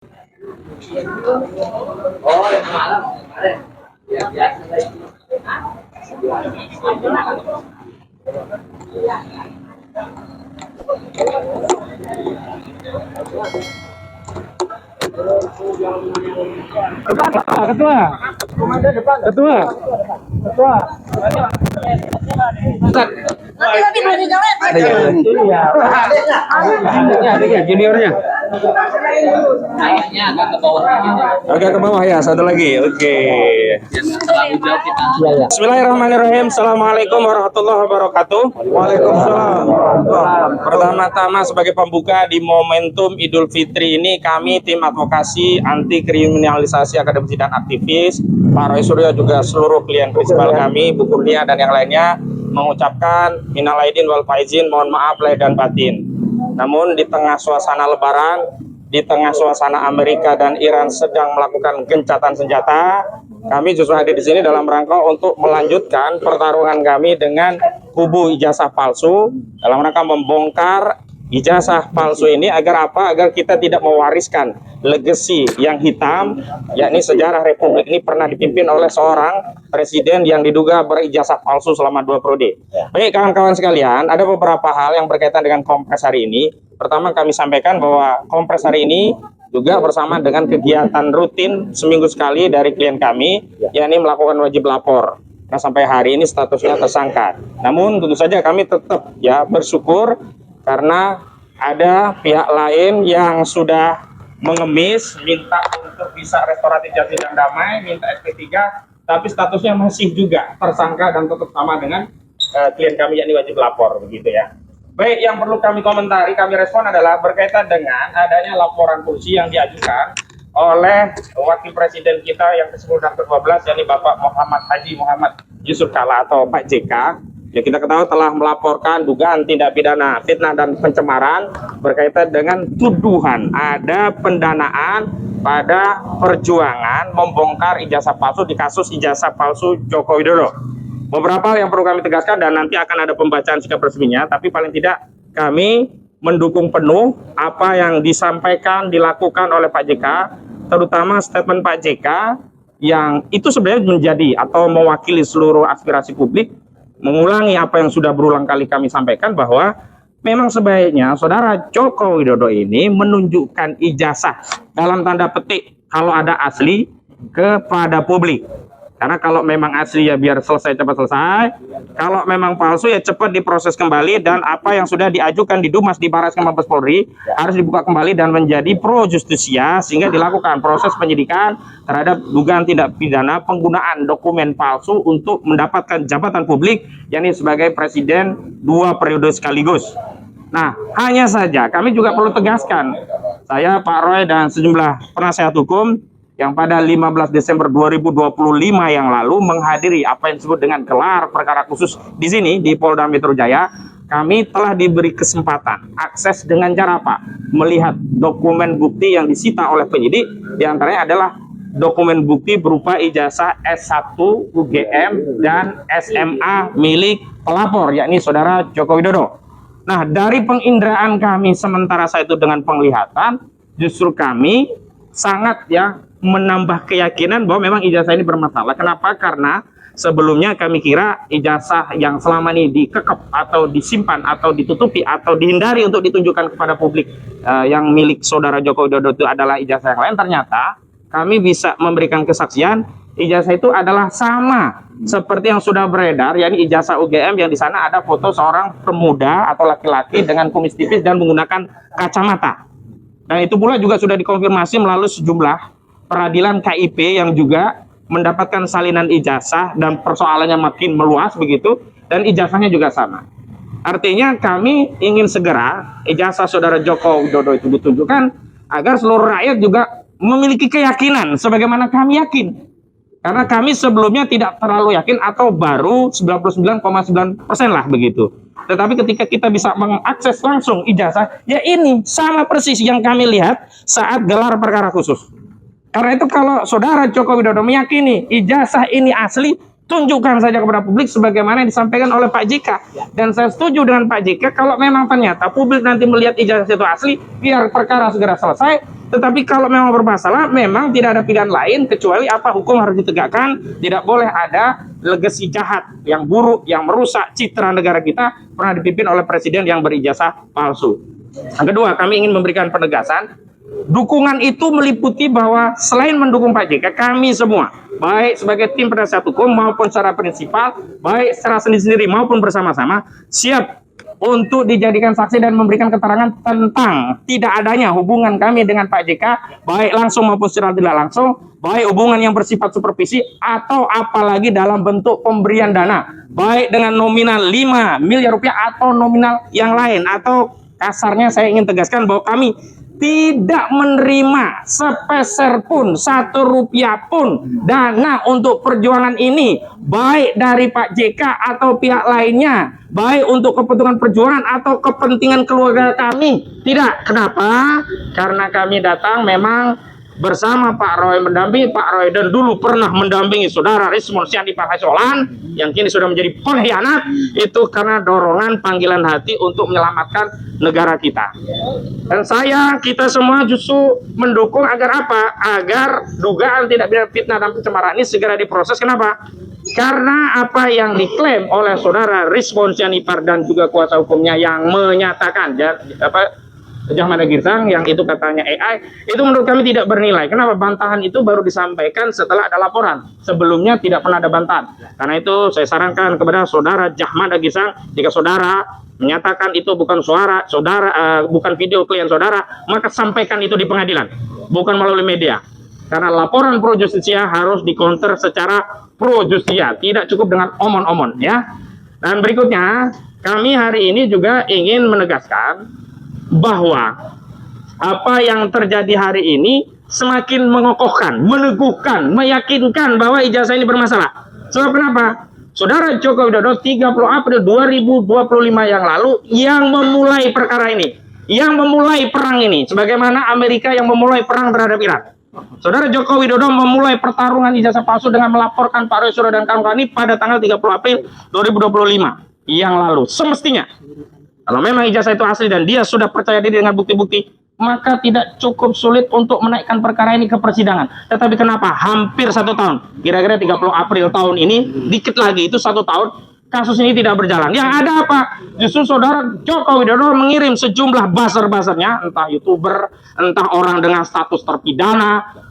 Oh, yang malam kemarin. Ya, biasa lagi. Ketua, ketua, ketua. Ada juniornya. Kayaknya agak ke bawah. Agak ke bawah ya, satu lagi. Oke. Terlalu jauh kita. Bismillahirrahmanirrahim. Assalamualaikum warahmatullahi wabarakatuh. Waalaikumsalam. Pertama-tama sebagai pembuka di momentum Idul Fitri ini, kami tim advokasi anti kriminalisasi akademisi dan aktivis, Pak Roy Suryo juga seluruh klien prinsipal kami, Bu Kurnia dan yang lainnya mengucapkan minal aidin wal faizin, mohon maaf lahir dan batin. Namun di tengah suasana Lebaran, di tengah suasana Amerika dan Iran sedang melakukan gencatan senjata, kami justru hadir di sini dalam rangka untuk melanjutkan pertarungan kami dengan kubu ijazah palsu dalam rangka membongkar ijazah palsu ini agar apa? Agar kita tidak mewariskan legacy yang hitam, yakni sejarah Republik ini pernah dipimpin oleh seorang presiden yang diduga berijazah palsu selama 2 periode. Baik kawan-kawan sekalian, ada beberapa hal yang berkaitan dengan Kompres hari ini. Pertama kami sampaikan bahwa Kompres hari ini juga bersama dengan kegiatan rutin seminggu sekali dari klien kami, yakni melakukan wajib lapor. Nah sampai hari ini statusnya tersangka. Namun tentu saja kami tetap ya bersyukur karena ada pihak lain yang sudah mengemis, minta untuk bisa restoratif jati dan damai, minta SP3, tapi statusnya masih juga tersangka dan tetap sama dengan klien kami yakni wajib lapor begitu ya. Baik, yang perlu kami komentari, kami respon adalah berkaitan dengan adanya laporan polisi yang diajukan oleh wakil presiden kita yang ke-10 dan ke-12 yakni Bapak Haji Muhammad Yusuf Kalla atau Pak JK. Ya kita ketahui telah melaporkan dugaan tindak pidana fitnah dan pencemaran berkaitan dengan tuduhan ada pendanaan pada perjuangan membongkar ijazah palsu di kasus ijazah palsu Joko Widodo. Beberapa yang perlu kami tegaskan dan nanti akan ada pembacaan sikap resminya, tapi paling tidak kami mendukung penuh apa yang disampaikan dilakukan oleh Pak JK, terutama statement Pak JK yang itu sebenarnya menjadi atau mewakili seluruh aspirasi publik, mengulangi apa yang sudah berulang kali kami sampaikan bahwa memang sebaiknya saudara Joko Widodo ini menunjukkan ijazah dalam tanda petik kalau ada asli kepada publik. Karena kalau memang asli ya biar selesai cepat selesai, kalau memang palsu ya cepat diproses kembali dan apa yang sudah diajukan di Dumas di Baris Krim Mabes Polri harus dibuka kembali dan menjadi pro justisia sehingga dilakukan proses penyidikan terhadap dugaan tindak pidana penggunaan dokumen palsu untuk mendapatkan jabatan publik yakni sebagai presiden 2 periode sekaligus. Nah, hanya saja kami juga perlu tegaskan, saya Pak Roy dan sejumlah penasehat hukum yang pada 15 Desember 2025 yang lalu menghadiri apa yang disebut dengan gelar perkara khusus di sini di Polda Metro Jaya, kami telah diberi kesempatan akses dengan cara apa? Melihat dokumen bukti yang disita oleh penyidik, diantaranya adalah dokumen bukti berupa ijazah S1 UGM dan SMA milik pelapor, yakni saudara Joko Widodo. Nah, dari penginderaan kami sementara saya itu dengan penglihatan, justru kami sangat ya menambah keyakinan bahwa memang ijazah ini bermasalah. Kenapa? Karena sebelumnya kami kira ijazah yang selama ini dikekep atau disimpan atau ditutupi atau dihindari untuk ditunjukkan kepada publik yang milik saudara Joko Widodo itu adalah ijazah yang lain. Ternyata kami bisa memberikan kesaksian ijazah itu adalah sama seperti yang sudah beredar, yakni ijazah UGM yang di sana ada foto seorang pemuda atau laki-laki dengan kumis tipis dan menggunakan kacamata. Dan itu pula juga sudah dikonfirmasi melalui sejumlah peradilan KIP yang juga mendapatkan salinan ijazah dan persoalannya makin meluas begitu, dan ijazahnya juga sama. Artinya kami ingin segera ijazah saudara Joko Widodo itu ditunjukkan agar seluruh rakyat juga memiliki keyakinan sebagaimana kami yakin. Karena kami sebelumnya tidak terlalu yakin atau baru 99,9% lah begitu. Tetapi ketika kita bisa mengakses langsung ijazah, ya ini sama persis yang kami lihat saat gelar perkara khusus. Karena itu kalau saudara Joko Widodo meyakini ijazah ini asli, tunjukkan saja kepada publik sebagaimana yang disampaikan oleh Pak JK. Dan saya setuju dengan Pak JK, kalau memang ternyata publik nanti melihat ijazah itu asli, biar perkara segera selesai, Tetapi kalau memang bermasalah, memang tidak ada pilihan lain kecuali apa, hukum harus ditegakkan. Tidak boleh ada legasi jahat yang buruk, yang merusak citra negara kita pernah dipimpin oleh presiden yang berijazah palsu. Yang kedua, kami ingin memberikan penegasan. Dukungan itu meliputi bahwa selain mendukung Pak JK, kami semua, baik sebagai tim penasihat hukum maupun secara prinsipal, baik secara sendiri-sendiri maupun bersama-sama, siap untuk dijadikan saksi dan memberikan keterangan tentang tidak adanya hubungan kami dengan Pak JK, baik langsung maupun secara tidak langsung, baik hubungan yang bersifat supervisi atau apalagi dalam bentuk pemberian dana, baik dengan nominal 5 miliar rupiah atau nominal yang lain. Atau kasarnya saya ingin tegaskan bahwa kami tidak menerima sepeser pun, 1 rupiah pun dana untuk perjuangan ini, baik dari Pak JK atau pihak lainnya, baik untuk kepentingan perjuangan atau kepentingan keluarga kami. Tidak. Kenapa? Karena kami datang memang bersama Pak Roy, mendampingi Pak Roy, dan dulu pernah mendampingi saudara Rismon Syandi Parhasolan yang kini sudah menjadi pengkhianat, itu karena dorongan panggilan hati untuk menyelamatkan negara kita. Dan kita semua justru mendukung agar apa? Agar dugaan tidak pidana fitnah dan pencemaran ini segera diproses. Kenapa? Karena apa yang diklaim oleh saudara Rismon Syandi Par dan juga kuasa hukumnya yang menyatakan Jahmada Girsang yang itu katanya AI, itu menurut kami tidak bernilai. Kenapa? Bantahan itu baru disampaikan setelah ada laporan. Sebelumnya tidak pernah ada bantahan. Karena itu saya sarankan kepada saudara Jahmada Girsang, jika saudara menyatakan itu bukan suara saudara, bukan video klien saudara, maka sampaikan itu di pengadilan, bukan melalui media. Karena laporan pro justisia harus dikonter secara pro justisia, tidak cukup dengan omon-omon, ya. Dan berikutnya, kami hari ini juga ingin menegaskan bahwa apa yang terjadi hari ini semakin mengokohkan, meneguhkan, meyakinkan bahwa ijazah ini bermasalah. Sebab kenapa? Saudara Joko Widodo 30 April 2025 yang lalu yang memulai perkara ini, yang memulai perang ini, sebagaimana Amerika yang memulai perang terhadap Irak. Saudara Joko Widodo memulai pertarungan ijazah palsu dengan melaporkan Pak Roy Suryo dan kawan-kawan ini pada tanggal 30 April 2025 yang lalu. Semestinya kalau memang ijazah itu asli dan dia sudah percaya diri dengan bukti-bukti, maka tidak cukup sulit untuk menaikkan perkara ini ke persidangan. Tetapi kenapa? Hampir 1 tahun. Kira-kira 30 April tahun ini, dikit lagi itu 1 tahun, kasus ini tidak berjalan. Yang ada apa? Justru saudara Joko Widodo mengirim sejumlah buzzer-buzzernya, entah YouTuber, entah orang dengan status terpidana,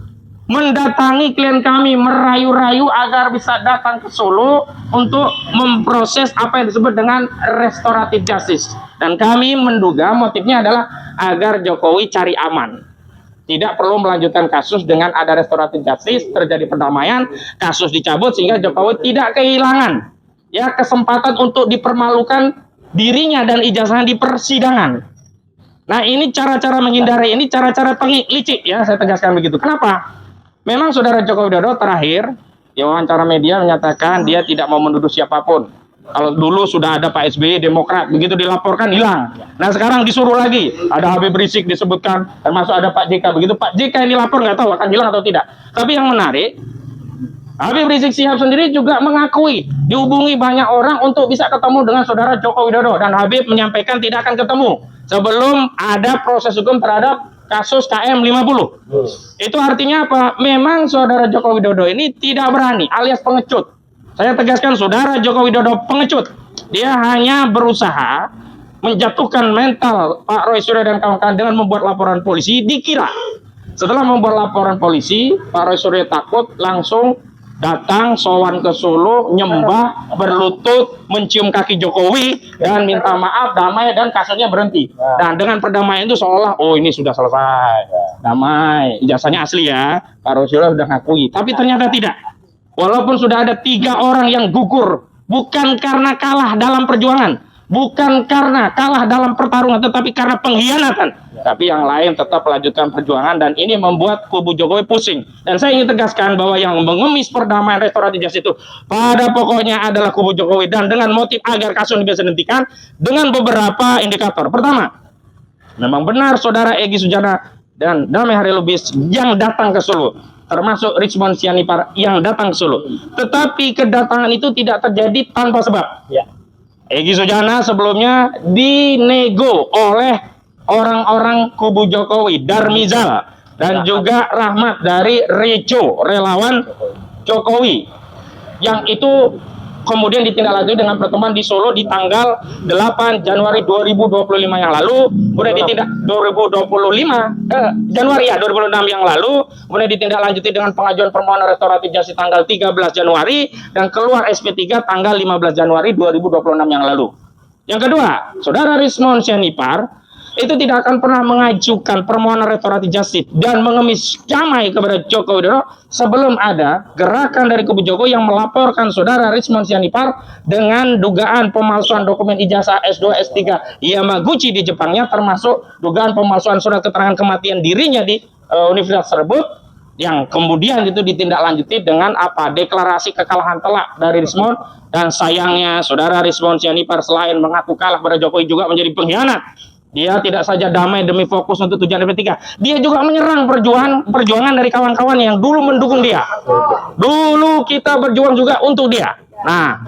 mendatangi klien kami, merayu-rayu agar bisa datang ke Solo untuk memproses apa yang disebut dengan restoratif justice. Dan kami menduga motifnya adalah agar Jokowi cari aman. Tidak perlu melanjutkan kasus dengan ada restoratif justice, terjadi perdamaian, kasus dicabut sehingga Jokowi tidak kehilangan kesempatan untuk dipermalukan dirinya dan ijazahnya di persidangan. Nah, ini cara-cara menghindari, ini cara-cara licik, ya, saya tegaskan begitu. Kenapa? Memang saudara Joko Widodo terakhir di wawancara media menyatakan dia tidak mau menuduh siapapun. Kalau dulu sudah ada Pak SBY Demokrat, begitu dilaporkan hilang. Nah sekarang disuruh lagi, ada Habib Rizik disebutkan, termasuk ada Pak JK. Begitu Pak JK ini lapor, nggak tahu akan hilang atau tidak. Tapi yang menarik, Habib Rizik Syihab sendiri juga mengakui dihubungi banyak orang untuk bisa ketemu dengan saudara Joko Widodo, dan Habib menyampaikan tidak akan ketemu sebelum ada proses hukum terhadap kasus KM 50. Itu artinya apa? Memang saudara Joko Widodo ini tidak berani, alias pengecut. Saya tegaskan, saudara Joko Widodo pengecut. Dia hanya berusaha menjatuhkan mental Pak Roy Suryo dan kawan-kawan dengan membuat laporan polisi. Dikira setelah membuat laporan polisi, Pak Roy Suryo takut, langsung datang sowan ke Solo, nyembah, berlutut, mencium kaki Jokowi dan minta maaf, damai, dan kasusnya berhenti. Dan dengan perdamaian itu seolah ini sudah selesai, damai, ijazahnya asli ya, Pak Roy Suryo sudah ngakui. Tapi ternyata tidak. Walaupun sudah ada 3 orang yang gugur, bukan karena kalah dalam perjuangan, bukan karena kalah dalam pertarungan, tetapi karena pengkhianatan. Tapi yang lain tetap melanjutkan perjuangan, dan ini membuat kubu Jokowi pusing. Dan saya ingin tegaskan bahwa yang mengemis perdamaian restoratif justice itu pada pokoknya adalah kubu Jokowi, dan dengan motif agar kasus ini bisa dihentikan dengan beberapa indikator. Pertama, memang benar saudara Egy Sujana dan Damai Hari Lubis yang datang ke Solo, termasuk Rismon Syandi Par yang datang ke Solo. Tetapi kedatangan itu tidak terjadi tanpa sebab. Ya. Egy Sujana sebelumnya dinego oleh orang-orang kubu Jokowi, Darmizal, dan juga Rahmat dari Rejo, relawan Jokowi, yang itu kemudian ditindaklanjuti dengan pertemuan di Solo di tanggal 8 Januari 2025 yang lalu, kemudian ditindak 2025 Januari ya 2006 yang lalu, kemudian ditindaklanjuti dengan pengajuan permohonan restoratif justice tanggal 13 Januari dan keluar SP3 tanggal 15 Januari 2026 yang lalu. Yang kedua, Saudara Rismon Sianipar itu tidak akan pernah mengajukan permohonan restoratif justice dan mengemis damai kepada Joko Widodo sebelum ada gerakan dari kubu Jokowi yang melaporkan Saudara Rismon Sianipar dengan dugaan pemalsuan dokumen ijazah S2 S3 Yamaguchi di Jepangnya, termasuk dugaan pemalsuan surat keterangan kematian dirinya di universitas tersebut, yang kemudian itu ditindaklanjuti dengan apa? Deklarasi kekalahan telak dari Rismon. Dan sayangnya Saudara Rismon Sianipar selain mengaku kalah pada Jokowi juga menjadi pengkhianat. Dia tidak saja damai demi fokus untuk tujuan MP3, dia juga menyerang perjuangan dari kawan-kawan yang dulu mendukung dia. Dulu kita berjuang juga untuk dia. Nah,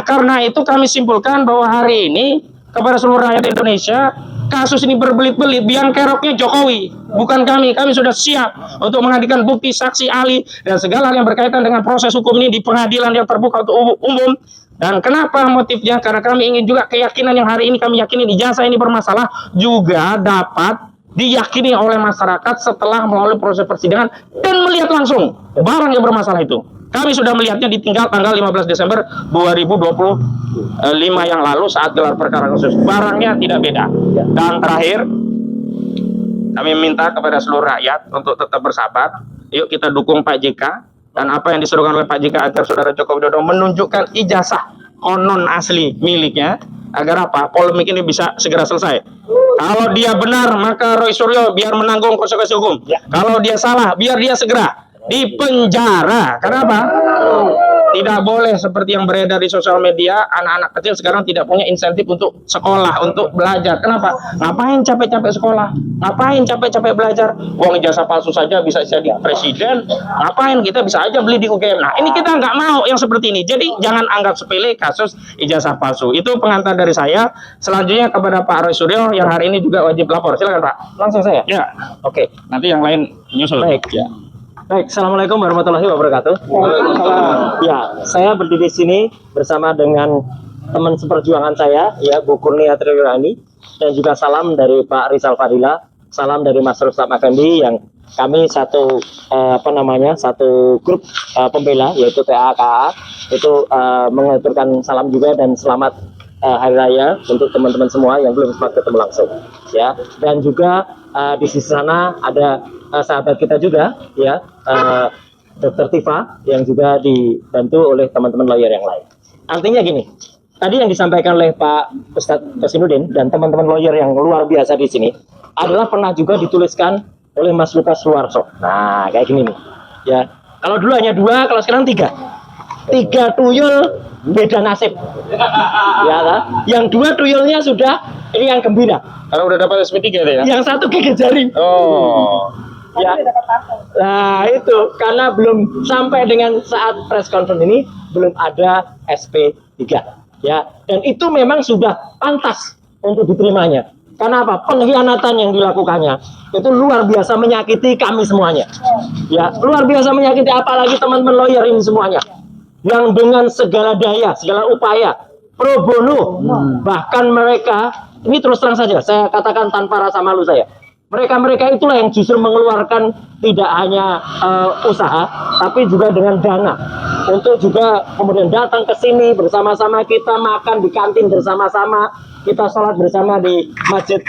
karena itu kami simpulkan bahwa hari ini kepada seluruh rakyat Indonesia, kasus ini berbelit-belit, biang keroknya Jokowi, bukan kami. Kami sudah siap untuk menghadirkan bukti, saksi, ahli, dan segala yang berkaitan dengan proses hukum ini di pengadilan yang terbuka untuk umum. Dan kenapa motifnya? Karena kami ingin juga keyakinan yang hari ini kami yakini ijazah ini bermasalah juga dapat diyakini oleh masyarakat setelah melalui proses persidangan dan melihat langsung barang yang bermasalah itu. Kami sudah melihatnya di tanggal 15 Desember 2025 yang lalu saat gelar perkara khusus. Barangnya tidak beda. Dan terakhir, kami minta kepada seluruh rakyat untuk tetap bersabar. Yuk kita dukung Pak JK. Dan apa yang diserukan oleh Pak JK agar Saudara Joko Widodo menunjukkan ijazah konon asli miliknya, agar apa? Polemik ini bisa segera selesai. Kalau dia benar, maka Roy Suryo biar menanggung konsekuensi hukum. Kalau dia salah, biar dia segera dipenjara. Kenapa? Tidak boleh seperti yang beredar di sosial media, anak-anak kecil sekarang tidak punya insentif untuk sekolah, untuk belajar. Kenapa? Ngapain capek-capek sekolah? Ngapain capek-capek belajar? Uang ijazah palsu saja bisa jadi presiden. Ngapain? Kita bisa aja beli di UGM. Nah, ini kita nggak mau yang seperti ini. Jadi jangan anggap sepele kasus ijazah palsu. Itu pengantar dari saya. Selanjutnya kepada Pak Roy Suryo yang hari ini juga wajib lapor. Silakan Pak. Langsung saya. Ya. Oke. Nanti yang lain nyusul. Baik. Ya. Baik, Assalamualaikum warahmatullahi wabarakatuh. Ya, saya berdiri di sini bersama dengan teman seperjuangan saya, ya, Bu Kurnia Triyurani, dan juga salam dari Pak Rizal Fadila, salam dari Mas Rustam Effendi, yang kami satu satu grup pembela, yaitu PAKA, itu mengaturkan salam juga dan selamat Hari Raya untuk teman-teman semua yang belum sempat ketemu langsung, ya. Dan juga di sisi sana ada sahabat kita juga, ya, Dr. Tifa, yang juga dibantu oleh teman-teman lawyer yang lain. Artinya gini, tadi yang disampaikan oleh Pak Ustadz Kasinuddin dan teman-teman lawyer yang luar biasa di sini adalah pernah juga dituliskan oleh Mas Lukas Suwarso. Nah, kayak gini nih, ya. Kalau dulu hanya 2, kalau sekarang 3 tuyul, beda nasib, ya kan? Yang 2 tuyulnya sudah ini yang gembira. Kalau udah dapat SP3 ya? Yang 1 gigit jari. Oh. Ya. Nah, itu karena belum sampai dengan saat press conference ini belum ada SP3, ya. Dan itu memang sudah pantas untuk diterimanya. Karena apa? Pengkhianatan yang dilakukannya itu luar biasa menyakiti kami semuanya. Ya, luar biasa menyakiti, apalagi teman-teman lawyer ini semuanya. Yang dengan segala daya, segala upaya pro bono, bahkan mereka ini terus terang saja saya katakan tanpa rasa malu saya, mereka itulah yang justru mengeluarkan tidak hanya usaha, tapi juga dengan dana untuk juga kemudian datang ke sini bersama-sama, kita makan di kantin bersama-sama, kita sholat bersama di masjid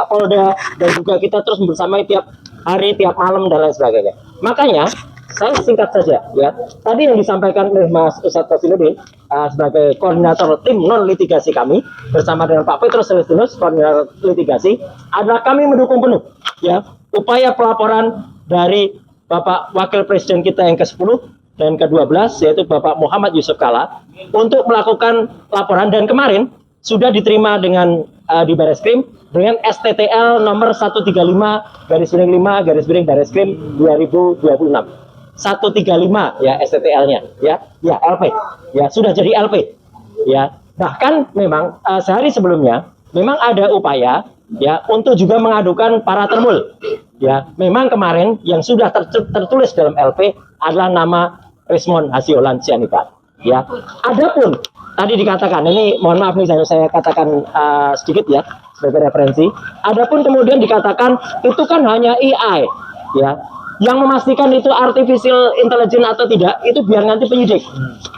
Polda, dan juga kita terus bersama tiap hari, tiap malam, dan lain sebagainya. Makanya saya singkat saja, ya. Tadi yang disampaikan oleh Mas Ustadz Kasinuddin sebagai koordinator tim non litigasi kami bersama dengan Pak Petrus Celestinus, koordinator litigasi, adalah kami mendukung penuh, ya, upaya pelaporan dari Bapak Wakil Presiden kita yang ke-10 dan ke-12, yaitu Bapak Muhammad Yusuf Kalla, untuk melakukan laporan, dan kemarin sudah diterima dengan di Bareskrim dengan STTL nomor 135/5/Bareskrim 2026. 135 ya STTL-nya, ya LP, ya sudah jadi LP, ya. Bahkan memang sehari sebelumnya memang ada upaya, ya, untuk juga mengadukan para termul, Ya, memang kemarin yang sudah tertulis dalam LP adalah nama Rismond Hasiolan Sianipar. Ya, adapun tadi dikatakan, ini mohon maaf nih saya katakan sedikit ya sebagai referensi. Adapun kemudian dikatakan itu kan hanya AI, ya. Yang memastikan itu artificial intelligence atau tidak itu biar nanti penyidik,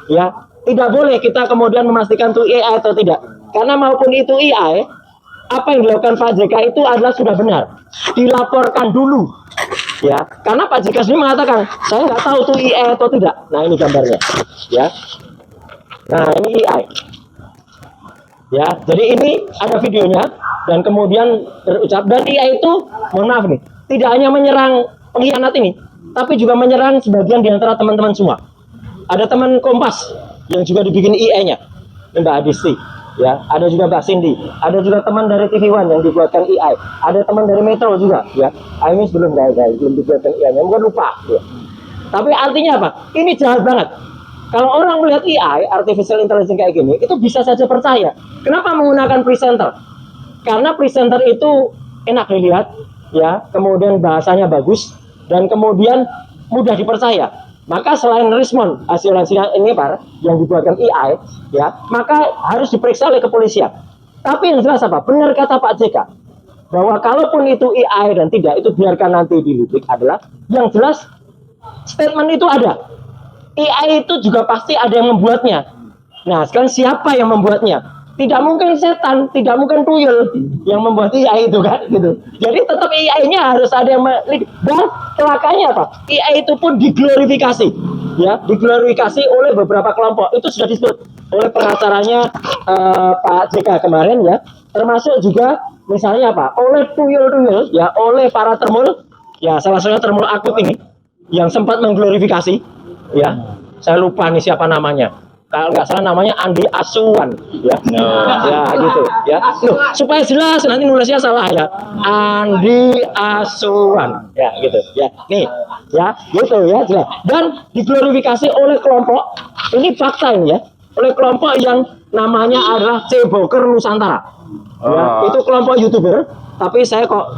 ya. Tidak boleh kita kemudian memastikan itu AI atau tidak, karena maupun itu AI, apa yang dilakukan Pak JK itu adalah sudah benar, dilaporkan dulu, ya. Karena Pak JK sendiri mengatakan saya nggak tahu itu AI atau tidak. Nah ini gambarnya, ya. Nah ini AI, ya. Jadi ini ada videonya dan kemudian berucap, dan AI itu mohon maaf nih, tidak hanya menyerang pengkhianat ini, tapi juga menyerang sebagian di antara teman-teman semua. Ada teman Kompas yang juga dibikin AI-nya, Mbak Adisti, ya. Ada juga Mbak Cindy, ada juga teman dari TV One yang dibuatkan AI, ada teman dari Metro juga, ya. Ini belum guys, belum dibuatkan AI-nya, mungkin lupa, ya. Tapi artinya apa? Ini jahat banget. Kalau orang melihat AI, artificial intelligence kayak gini, itu bisa saja percaya. Kenapa menggunakan presenter? Karena presenter itu enak dilihat, ya, kemudian bahasanya bagus, dan kemudian mudah dipercaya. Maka selain Rismond Hasiolan Sianipar yang dibuatkan AI, ya, maka harus diperiksa oleh kepolisian. Tapi yang jelas apa? Benar kata Pak JK bahwa kalaupun itu AI dan tidak, itu biarkan nanti dilidik, adalah yang jelas statement itu ada. AI itu juga pasti ada yang membuatnya. Nah, sekarang siapa yang membuatnya? Tidak mungkin setan, tidak mungkin tuyul yang membuat AI itu kan, gitu. Jadi tetap AI-nya harus ada yang dan celakanya apa? AI itu pun diglorifikasi, ya, diglorifikasi oleh beberapa kelompok. Itu sudah disebut oleh pengacaranya Pak JK kemarin, ya. Termasuk juga misalnya apa? Oleh tuyul-tuyul, ya, oleh para termul, ya, salah satunya termul akut ini yang sempat mengglorifikasi, ya. Saya lupa nih siapa namanya. Kalau nggak salah namanya Andi Asuwan, ya, ya gitu, ya. Loh, supaya jelas nanti nulisnya salah ya, Andi Asuwan, ya gitu, ya. Nih, ya, gitu ya, jelas. Dan diglorifikasi oleh kelompok, ini fakta ini ya, oleh kelompok yang namanya adalah Ceboker Nusantara. Ya, itu kelompok YouTuber, tapi saya kok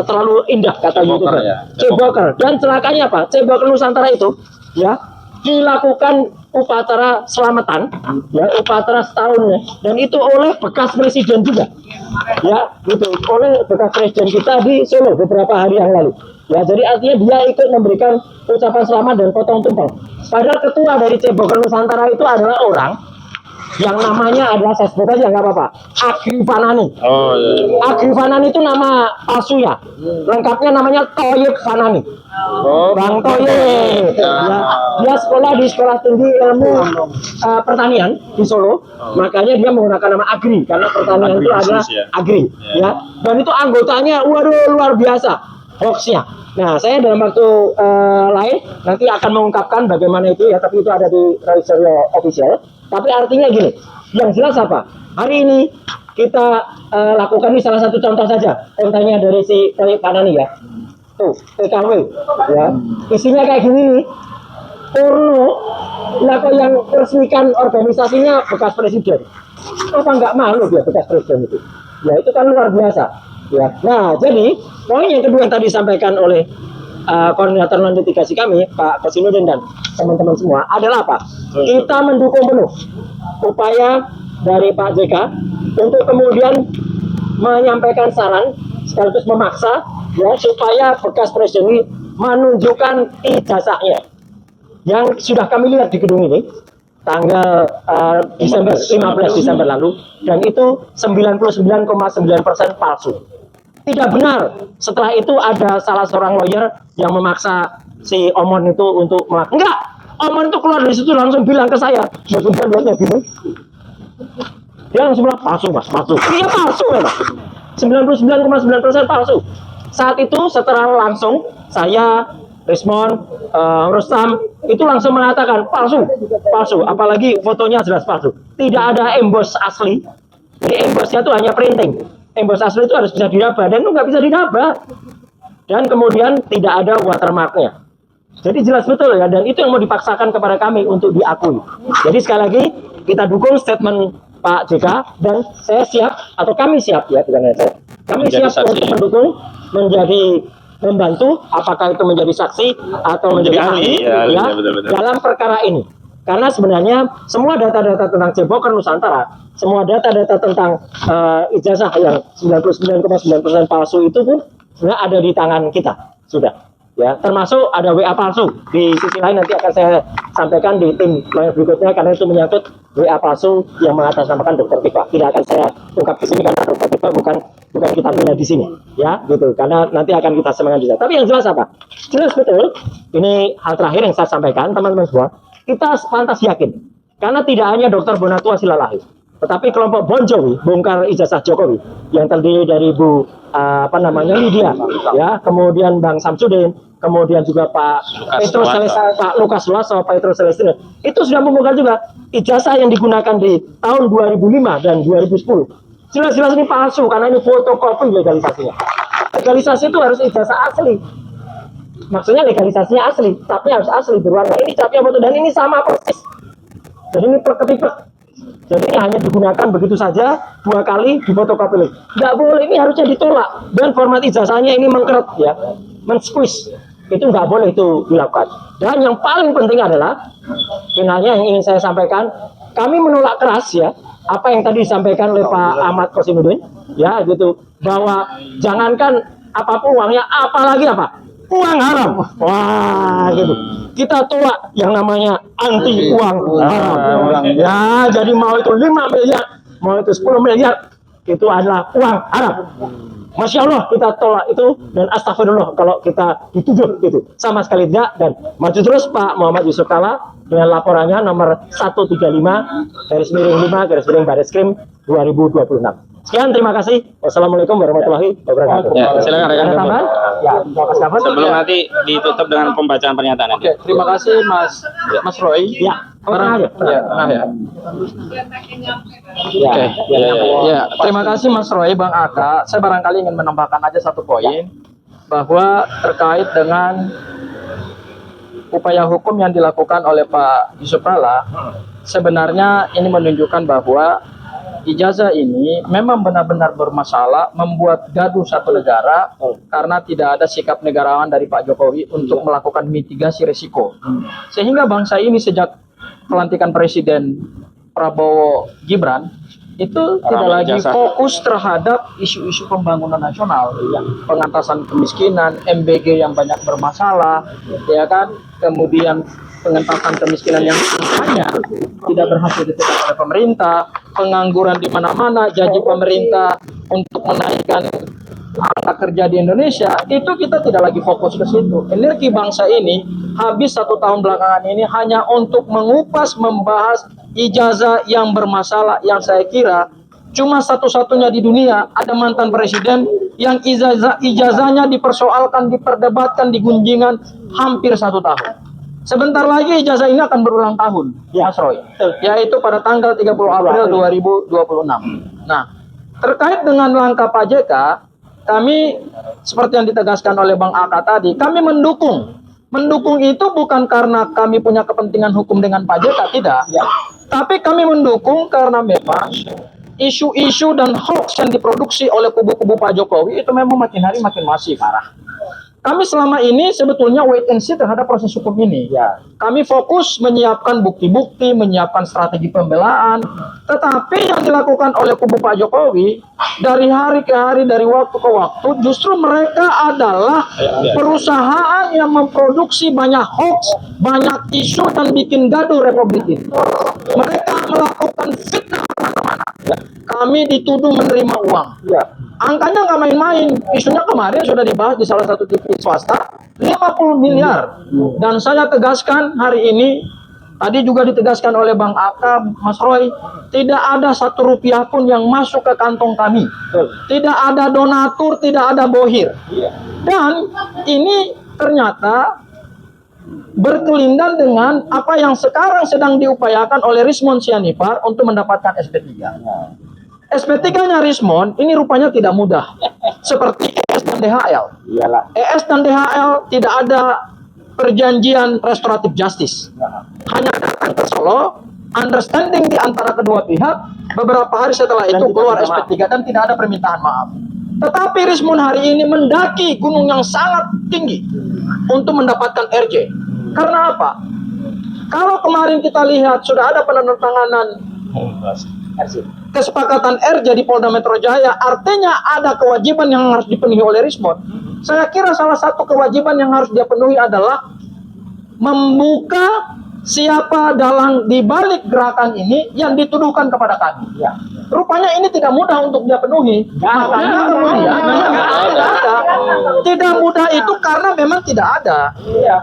terlalu indah kata YouTuber. Ya. Ceboker. Dan celakanya apa? Ceboker Nusantara itu, ya, dilakukan upacara selamatan, ya, upacara setahun, ya, dan itu oleh bekas presiden juga, ya, gitu, oleh bekas presiden kita di Solo beberapa hari yang lalu, ya. Jadi artinya dia ikut memberikan ucapan selamat dan potong tumpeng. Padahal ketua dari Ceboker Nusantara itu adalah orang yang namanya adalah, saya sebut aja nggak apa-apa, Agri Fanani. Oh, iya. Agri Fanani itu nama palsunya, lengkapnya namanya Toyib Fanani. Oh, Bang Toyib. Ya. Dia sekolah di Sekolah Tinggi Ilmu Pertanian di Solo, makanya dia menggunakan nama Agri karena pertanian itu adalah Agri, ya. Dan itu anggotanya, waduh, luar biasa hoaxnya. Nah, saya dalam waktu lain nanti akan mengungkapkan bagaimana itu, ya, tapi itu ada di Raiserio Official. Tapi artinya gini, yang jelas apa? Hari ini kita lakukan ini salah satu contoh saja, kontennya dari si Toyib Fanani, ya. Tuh, TKW, ya. Isinya kayak gini nih. Porno, lah kok yang resmikan organisasinya bekas presiden. Apa nggak malu dia bekas presiden itu? Ya itu kan luar biasa, ya. Nah, jadi poin yang kedua yang tadi disampaikan oleh koordinator non litigasi kami, Pak Kosinudin dan teman-teman semua adalah apa? Kita mendukung penuh upaya dari Pak JK untuk kemudian menyampaikan saran sekaligus memaksa, ya, supaya bekas presiden ini menunjukkan ijazahnya yang sudah kami lihat di gedung ini tanggal 15 Desember lalu, dan itu 99,9% palsu. Tidak benar. Setelah itu ada salah seorang lawyer yang memaksa si Omon itu untuk enggak, Omon itu keluar dari situ langsung bilang ke saya, sebentar lihatnya gini, dia langsung bilang palsu mas, palsu. Iya palsu memang, 99,9% palsu. Saat itu setelah langsung saya, Rismond, Rustam itu langsung mengatakan palsu, palsu. Apalagi fotonya jelas palsu. Tidak ada emboss asli. Jadi embossnya itu hanya printing. Emboss asli itu harus bisa diraba, dan itu nggak bisa diraba. Dan kemudian tidak ada watermarknya. Jadi jelas betul, ya, dan itu yang mau dipaksakan kepada kami untuk diakui. Jadi sekali lagi kita dukung statement Pak JK, dan saya siap, atau kami siap, ya, bukan saya. Kami siap untuk mendukung menjadi membantu, apakah itu menjadi saksi atau menjadi ahli ya, ya, betul. dalam perkara ini. Karena sebenarnya semua data-data tentang Ceboker Nusantara, semua data-data tentang ijazah yang 99,9% palsu itu pun sebenarnya ada di tangan kita sudah. Ya, termasuk ada WA palsu. Di sisi lain nanti akan saya sampaikan di tim lawyer berikutnya karena itu menyangkut WA palsu yang mengatasnamakan Dr. Tifa. Tidak akan saya ungkap di sini karena Dr. Tifa bukan kita bela di sini, ya, gitu. Karena nanti akan kita semangat juga. Tapi yang jelas apa? Jelas betul. Ini hal terakhir yang saya sampaikan, teman-teman semua. Kita pantas yakin karena tidak hanya Dr. Bonatua Silalahi, tetapi kelompok Bon Jovi, bongkar ijazah Jokowi yang terdiri dari Bu Lydia, ya, kemudian Bang Samsudin, kemudian juga Pak Petrus Celestino, Pak Lukas Suwaso, Pak Petrus Celestino, itu sudah membongkar juga ijazah yang digunakan di tahun 2005 dan 2010. Jelas-jelas ini palsu karena ini fotokopi legalisasinya. Legalisasi itu harus ijazah asli. Maksudnya legalisasinya asli, tapi harus asli berwarna. Ini capnya foto dan ini sama persis. Jadi ini per-ketipe. Jadi ini hanya digunakan begitu saja 2 kali di fotokopi lagi. Nggak boleh, ini harusnya ditolak. Dan format ijazahnya ini mengkeret ya, men-squeeze. Itu nggak boleh itu dilakukan. Dan yang paling penting adalah, finalnya yang ingin saya sampaikan, kami menolak keras ya apa yang tadi disampaikan oleh Pak Ahmad Kosimudin, ya gitu, bahwa jangankan apapun uangnya, apalagi apa? Uang haram. Wah, gitu. Kita tolak yang namanya anti uang haram. Ya, jadi mau itu 5 miliar, mau itu 10 miliar, itu adalah uang haram. Masya Allah kita tolak itu dan astagfirullah kalau kita dituduh gitu. Sama sekali tidak, dan maju terus Pak Muhammad Yusuf Kalla dengan laporannya nomor 135/5 Bareskrim 2026. Sekian, terima kasih. Wassalamualaikum warahmatullahi wabarakatuh. Ya, silakan rekan. Ada tambahan? Ya, Mas Gafar. Sebelum nanti ditutup dengan pembacaan pernyataan. Oke, terima kasih Mas Roy. Ya, tengah ya. Ya, terima kasih Mas Roy, Bang Aka. Saya barangkali ingin menambahkan aja satu poin bahwa terkait dengan upaya hukum yang dilakukan oleh Pak Yusuf Kalla, sebenarnya ini menunjukkan bahwa ijazah ini memang benar-benar bermasalah, membuat gaduh satu negara karena tidak ada sikap negarawan dari Pak Jokowi untuk melakukan mitigasi risiko. Sehingga bangsa ini sejak pelantikan Presiden Prabowo Gibran itu tidak lagi fokus terhadap isu-isu pembangunan nasional, pengentasan kemiskinan, MBG yang banyak bermasalah, ya kan, kemudian pengentasan kemiskinan yang hanya tidak berhasil ditekan oleh pemerintah, pengangguran di mana-mana, janji pemerintah untuk menaikkan angka kerja di Indonesia, itu kita tidak lagi fokus ke situ. Energi bangsa ini habis 1 tahun belakangan ini hanya untuk mengupas, membahas ijazah yang bermasalah, yang saya kira cuma satu-satunya di dunia ada mantan presiden yang ijazahnya dipersoalkan, diperdebatkan, digunjingkan hampir 1 tahun. Sebentar lagi ijazah ini akan berulang tahun, Mas Roy, yaitu pada tanggal 30 April 2026. Nah, terkait dengan langkah Pak JK, kami seperti yang ditegaskan oleh Bang Aka tadi, kami mendukung. Mendukung itu bukan karena kami punya kepentingan hukum dengan Pak JK, tidak. Tapi kami mendukung karena memang isu-isu dan hoax yang diproduksi oleh kubu-kubu Pak Jokowi itu memang makin hari makin masif parah. Kami selama ini sebetulnya wait and see terhadap proses hukum ini. Kami fokus menyiapkan bukti-bukti, menyiapkan strategi pembelaan. Tetapi yang dilakukan oleh kubu Pak Jokowi dari hari ke hari, dari waktu ke waktu, justru mereka adalah perusahaan yang memproduksi banyak hoax, banyak isu dan bikin gaduh Republik ini. Mereka melakukan fitnah kemana-mana. Kami dituduh menerima uang. Angkanya nggak main-main. Isunya kemarin sudah dibahas di salah satu TV swasta, 50 miliar. Dan saya tegaskan hari ini, tadi juga ditegaskan oleh Bang Aka, Mas Roy, tidak ada 1 rupiah pun yang masuk ke kantong kami. Tidak ada donatur, tidak ada bohir. Dan ini ternyata berkelindan dengan apa yang sekarang sedang diupayakan oleh Rismon Sianipar untuk mendapatkan SP3. SP3-nya Rismon ini rupanya tidak mudah. Seperti ES dan DHL. ES dan DHL tidak ada perjanjian restoratif justice. Hanya datang ke Solo, understanding di antara kedua pihak, beberapa hari setelah itu keluar SP3 dan tidak ada permintaan maaf. Tetapi Rismon hari ini mendaki gunung yang sangat tinggi untuk mendapatkan RJ. Karena apa? Kalau kemarin kita lihat sudah ada penandatanganan kesepakatan RJ di Polda Metro Jaya, artinya ada kewajiban yang harus dipenuhi oleh Rismon. Saya kira salah satu kewajiban yang harus dia penuhi adalah membuka siapa dalang di balik gerakan ini yang dituduhkan kepada kami. Rupanya ini tidak mudah untuk dia penuhi. Makanya kemudian tidak mudah itu karena memang tidak ada.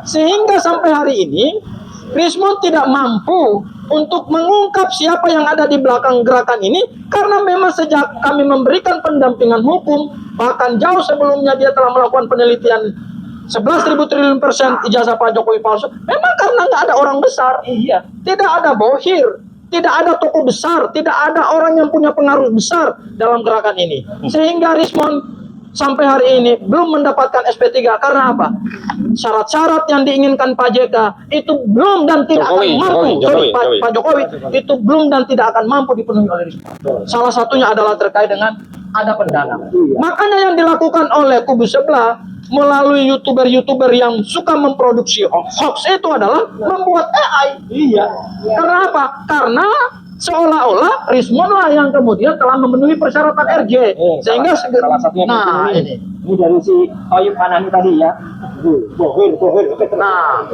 Sehingga sampai hari ini Rismon tidak mampu untuk mengungkap siapa yang ada di belakang gerakan ini karena memang sejak kami memberikan pendampingan hukum, bahkan jauh sebelumnya dia telah melakukan penelitian 11.000 triliun % ijazah Pak Jokowi palsu. Memang karena nggak ada orang besar, tidak ada bohir, tidak ada tokoh besar, tidak ada orang yang punya pengaruh besar dalam gerakan ini. Sehingga Rismon sampai hari ini belum mendapatkan SP3 karena apa? Syarat-syarat yang diinginkan Pak JK itu belum dan tidak akan mampu. Pak Jokowi itu belum dan tidak akan mampu dipenuhi oleh Rismon. Salah satunya adalah terkait dengan ada pendana. Makanya yang dilakukan oleh kubu sebelah melalui youtuber yang suka memproduksi hoax itu adalah membuat AI. Karena apa? Karena seolah-olah Rismon lah yang kemudian telah memenuhi persyaratan RJ. Sehingga salah satunya ini dari si Oyub Anani tadi ya. Nah,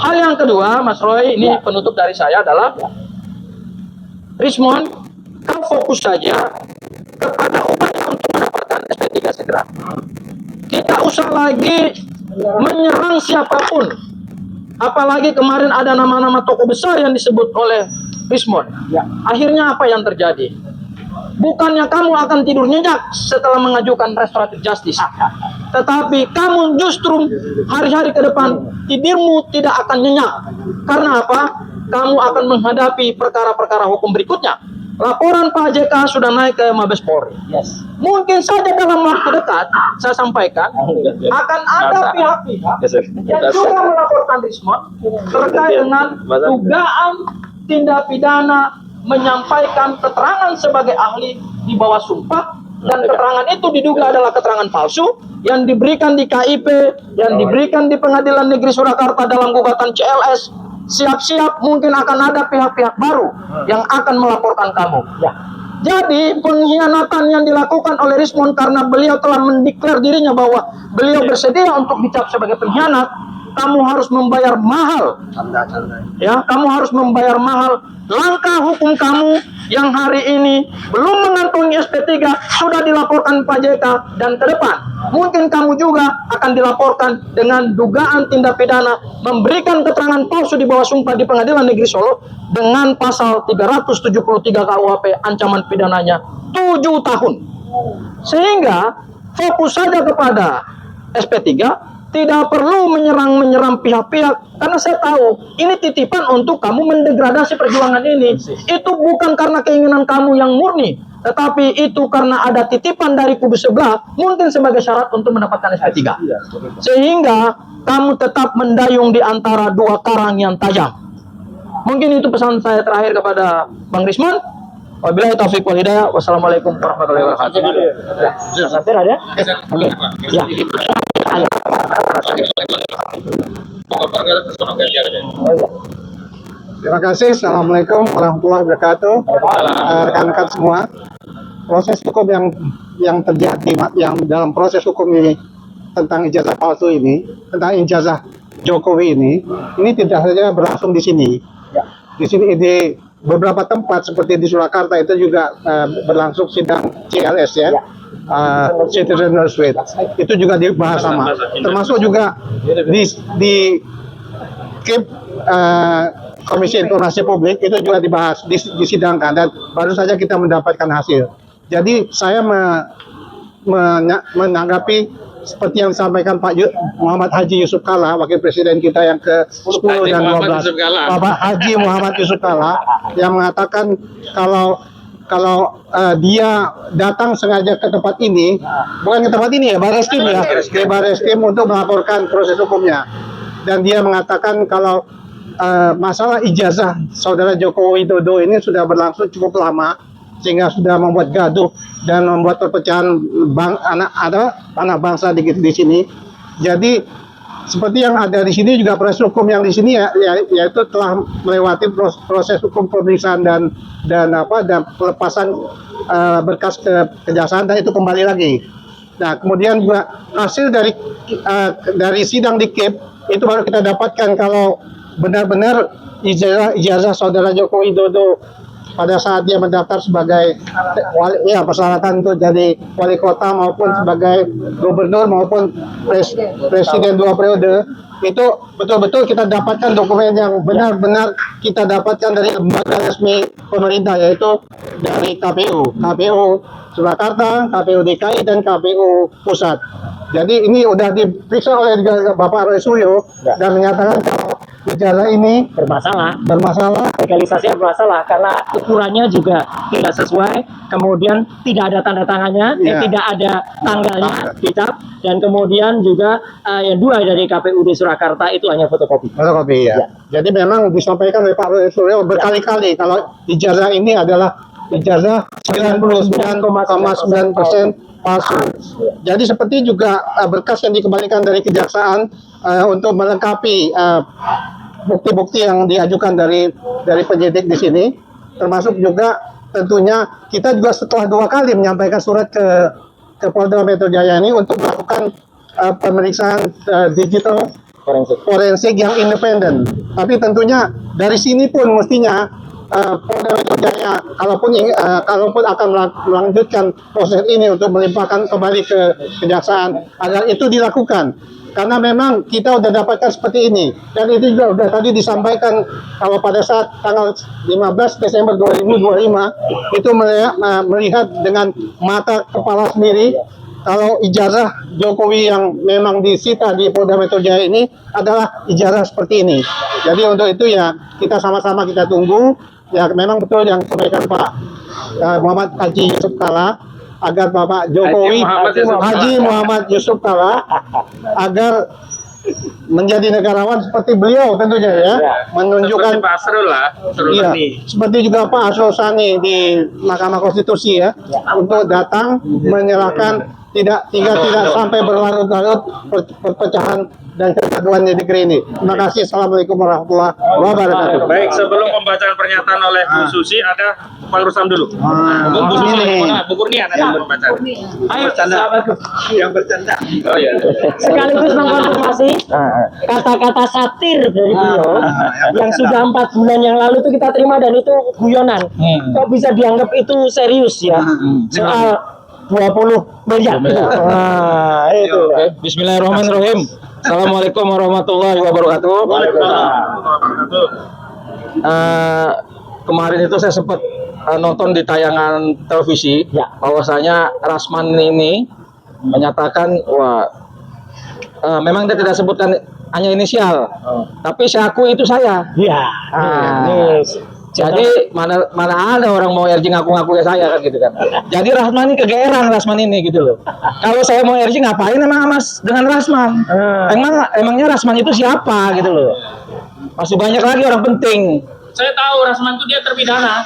hal yang kedua, Mas Roy, ini penutup dari saya adalah Rismon, kau fokus saja kepada upaya untuk mendapatkan SP3 segera. Tidak usah lagi menyerang siapapun. Apalagi kemarin ada nama-nama tokoh besar yang disebut oleh Rismon. Akhirnya apa yang terjadi? Bukannya kamu akan tidur nyenyak setelah mengajukan restoratif justice, tetapi kamu justru hari-hari ke depan tidurmu tidak akan nyenyak. Karena apa? Kamu akan menghadapi perkara-perkara hukum berikutnya. Laporan Pak JK sudah naik ke Mabes Polri. Mungkin saja dalam waktu dekat, saya sampaikan, akan ada pihak-pihak yang juga melaporkan Rismon terkait dengan dugaan tindak pidana menyampaikan keterangan sebagai ahli di bawah sumpah, dan keterangan itu diduga adalah keterangan palsu yang diberikan di KIP, yang diberikan di Pengadilan Negeri Surakarta dalam gugatan CLS. Siap-siap mungkin akan ada pihak-pihak baru yang akan melaporkan kamu. Jadi pengkhianatan yang dilakukan oleh Rismon karena beliau telah mendeklar dirinya bahwa beliau bersedia untuk dicap sebagai pengkhianat, kamu harus membayar mahal. Ya, kamu harus membayar mahal. Langkah hukum kamu yang hari ini belum mengantongi SP3 sudah dilaporkan Pak JK, dan ke depan mungkin kamu juga akan dilaporkan dengan dugaan tindak pidana memberikan keterangan palsu di bawah sumpah di Pengadilan Negeri Solo dengan pasal 373 KUHP, ancaman pidananya 7 tahun. Sehingga fokus saja kepada SP3, tidak perlu menyerang pihak-pihak, karena saya tahu ini titipan untuk kamu mendegradasi perjuangan ini. Itu bukan karena keinginan kamu yang murni, tetapi itu karena ada titipan dari kubu sebelah, mungkin sebagai syarat untuk mendapatkan SP3. Sehingga kamu tetap mendayung di antara dua karang yang tajam. Mungkin itu pesan saya terakhir kepada Bang Rismon. Wabillahi taufiq wal hidayah. Wassalamualaikum warahmatullahi wabarakatuh. Ada? Oke. Ya. Terima kasih. Assalamualaikum warahmatullahi wabarakatuh. Rekan-rekan semua, proses hukum yang terjadi, yang dalam proses hukum ini tentang ijazah palsu ini, tentang ijazah Jokowi ini tidak saja berlangsung di sini. Di sini di beberapa tempat seperti di Surakarta itu juga berlangsung sidang CLS ya. Citizen Suite itu juga dibahas sama, termasuk juga di KIP, Komisi Informasi Publik itu juga dibahas, disidangkan, dan baru saja kita mendapatkan hasil. Jadi saya menanggapi seperti yang disampaikan Pak Muhammad Haji Yusuf Kalla, Wakil Presiden kita yang ke-10 dan 12, Bapak Haji Muhammad Yusuf Kalla, yang mengatakan kalau dia datang sengaja ke tempat ini, bukan ke tempat ini ya, Barreskrim ya, ke Barreskrim untuk melaporkan proses hukumnya. Dan dia mengatakan kalau masalah ijazah saudara Joko Widodo ini sudah berlangsung cukup lama, sehingga sudah membuat gaduh dan membuat perpecahan anak bangsa di sini. Jadi seperti yang ada di sini juga proses hukum yang di sini yaitu telah melewati proses hukum pemeriksaan dan pelepasan berkas ke kejaksaan dan itu kembali lagi. Nah, kemudian juga hasil dari sidang di KIP itu baru kita dapatkan kalau benar-benar ijazah saudara Joko Widodo pada saat dia mendaftar sebagai persyaratan untuk jadi wali kota maupun sebagai gubernur maupun presiden 2 periode, itu betul-betul kita dapatkan dokumen yang benar-benar kita dapatkan dari lembaga resmi pemerintah, yaitu dari KPU Surakarta, KPU DKI, dan KPU Pusat. Jadi ini sudah diperiksa oleh Bapak Roy Suryo dan menyatakan kalau ijazah ini bermasalah, Legalisasinya bermasalah karena ukurannya juga tidak sesuai, kemudian tidak ada tanda tangannya, tidak ada tanggalnya kitab, dan kemudian juga yang dua dari KPUD Surakarta itu hanya fotokopi. Ya. Jadi memang disampaikan oleh Pak Roy Suryo berkali-kali kalau ijazah ini adalah ijazah 99,9% palsu. Jadi seperti juga berkas yang dikembalikan dari kejaksaan untuk melengkapi bukti-bukti yang diajukan dari penyidik di sini, termasuk juga tentunya kita juga setelah 2 kali menyampaikan surat ke Polda Metro Jaya ini untuk melakukan pemeriksaan digital forensik yang independen. Tapi tentunya dari sini pun mestinya Polda Metro Jaya kalaupun akan melanjutkan proses ini untuk melimpahkan kembali ke kejaksaan agar itu dilakukan, karena memang kita sudah dapatkan seperti ini dan itu juga sudah tadi disampaikan kalau pada saat tanggal 15 Desember 2025 itu melihat dengan mata kepala sendiri kalau ijazah Jokowi yang memang disita di Polda Metro Jaya ini adalah ijazah seperti ini. Jadi untuk itu ya kita sama-sama kita tunggu. Ya memang betul yang disampaikan Pak Muhammad Haji Yusuf Kalla agar Bapak Jokowi Haji Muhammad Yusuf Kalla agar menjadi negarawan seperti beliau tentunya ya, menunjukkan Pak Asrul lah, seperti juga Pak Asrul Sani di Mahkamah Konstitusi ya, untuk datang menyerahkan tidak sampai berlarut-larut perpecahan dan kegaduhan di negeri ini. Terima kasih. Assalamualaikum warahmatullahi wabarakatuh. Baik, sebelum pembacaan pernyataan oleh Bu Susi ada Pak Rusam dulu. Bu Susi, Bu Kurnia ada yang berbaca. Ayo, sahabatku. Yang bercanda. Oh iya. Sekaligus mengkonfirmasi kata-kata satir dari beliau yang sudah 4 bulan yang lalu itu kita terima dan itu guyonan. Kok bisa dianggap itu serius ya? Soal 20 miliar. Nah, itu. Bismillahirrahmanirrahim. Assalamualaikum warahmatullahi wabarakatuh. Kemarin itu saya sempat nonton di tayangan televisi bahwasanya Rasman ini menyatakan memang dia tidak sebutkan hanya inisial, tapi saya akui itu saya. Jadi mana ada orang mau RJ ngaku-ngaku ya saya kan gitu kan. Jadi Rasman ini kegeeran Rasman ini gitu loh. Kalau saya mau RJ ngapain emang Mas dengan Rasman? Emangnya Rasman itu siapa gitu loh. Masih banyak lagi orang penting. Saya tahu Rasman itu dia terpidana.